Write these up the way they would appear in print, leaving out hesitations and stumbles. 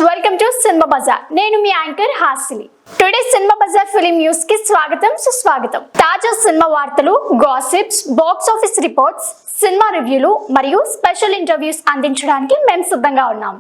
Welcome to cinema బజార్. నేను మీ యాంకర్ హాసిని. టుడే సినిమా బజార్ ఫిలిం న్యూస్ కి స్వాగతం సుస్వాగతం. తాజా సినిమా వార్తలు, gossips, box office reports, cinema రివ్యూలు మరియు స్పెషల్ ఇంటర్వ్యూస్ అందించడానికి మేము సిద్ధంగా ఉన్నాం.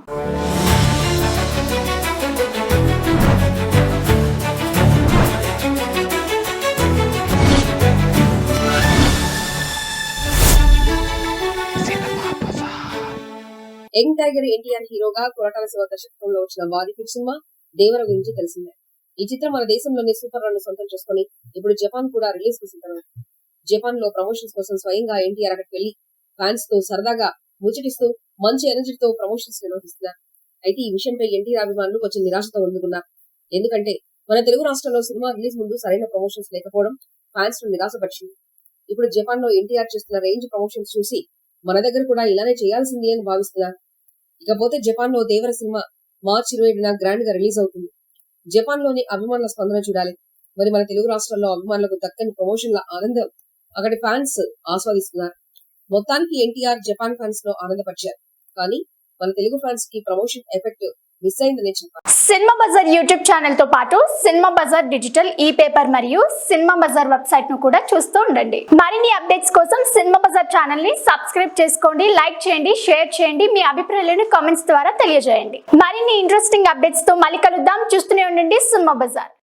యంగ్ టైగర్ ఎన్టీఆర్ హీరోగా కొరటాల శివ దర్శకత్వంలో వచ్చిన వారికుడి సినిమా దేవర గురించి తెలిసిందే. ఈ చిత్రం మన దేశంలోనే సూపర్ రన్ సొంతం చేసుకుని ఇప్పుడు జపాన్ కూడా రిలీజ్ కు సిద్ధమైంది. జపాన్ లో ప్రమోషన్స్ కోసం స్వయంగా ఎన్టీఆర్ అక్కడికి వెళ్లి ఫ్యాన్స్ తో సరదాగా ముచ్చటిస్తూ మంచి ఎనర్జీతో ప్రమోషన్స్ నిర్వహిస్తున్నారు. అయితే ఈ విషయంపై ఎన్టీఆర్ అభిమానులు కొంచెం నిరాశతో ముందుకున్నారు. ఎందుకంటే మన తెలుగు రాష్ట్రంలో సినిమా రిలీజ్ ముందు సరైన ప్రమోషన్స్ లేకపోవడం ఫ్యాన్స్ ను నిరాశపరిచింది. ఇప్పుడు జపాన్ లో ఎన్టీఆర్ చేస్తున్న రేంజ్ ప్రమోషన్స్ చూసి మన దగ్గర కూడా ఇలానే చేయాల్సింది అని భావిస్తున్నారు. ఇకపోతే జపాన్ లో దేవర సినిమా మార్చి 27న గ్రాండ్ గా రిలీజ్ అవుతుంది. జపాన్ లోని అభిమానుల స్పందన చూడాలి. మరి మన తెలుగు రాష్ట్రాల్లో అభిమానులకు దక్కని ప్రమోషన్ల ఆనందం అక్కడి ఫ్యాన్స్ ఆస్వాదిస్తున్నారు. మొత్తానికి ఎన్టీఆర్ జపాన్ ఫ్యాన్స్ లో ఆనందపరిచారు. కానీ మన తెలుగు ఫ్యాన్స్ కి ప్రమోషన్ ఎఫెక్ట్ మిస్ అయిందనే చెప్పాలి. సినిమా బజార్ యూట్యూబ్ ఛానల్ తో పాటు సినిమా బజార్ డిజిటల్ ఈ పేపర్ మరియు సినిమా బజార్ వెబ్సైట్ ను కూడా చూస్తూ ఉండండి. మరిన్ని అప్డేట్స్ కోసం సినిమా బజార్ ఛానల్ ని సబ్స్క్రైబ్ చేసుకోండి, లైక్ చేయండి, షేర్ చేయండి, మీ అభిప్రాయాలను కామెంట్స్ ద్వారా తెలియజేయండి. మరిన్ని ఇంట్రెస్టింగ్ అప్డేట్స్ తో మళ్ళీ కలుద్దాం. చూస్తూనే ఉండండి సినిమా బజార్.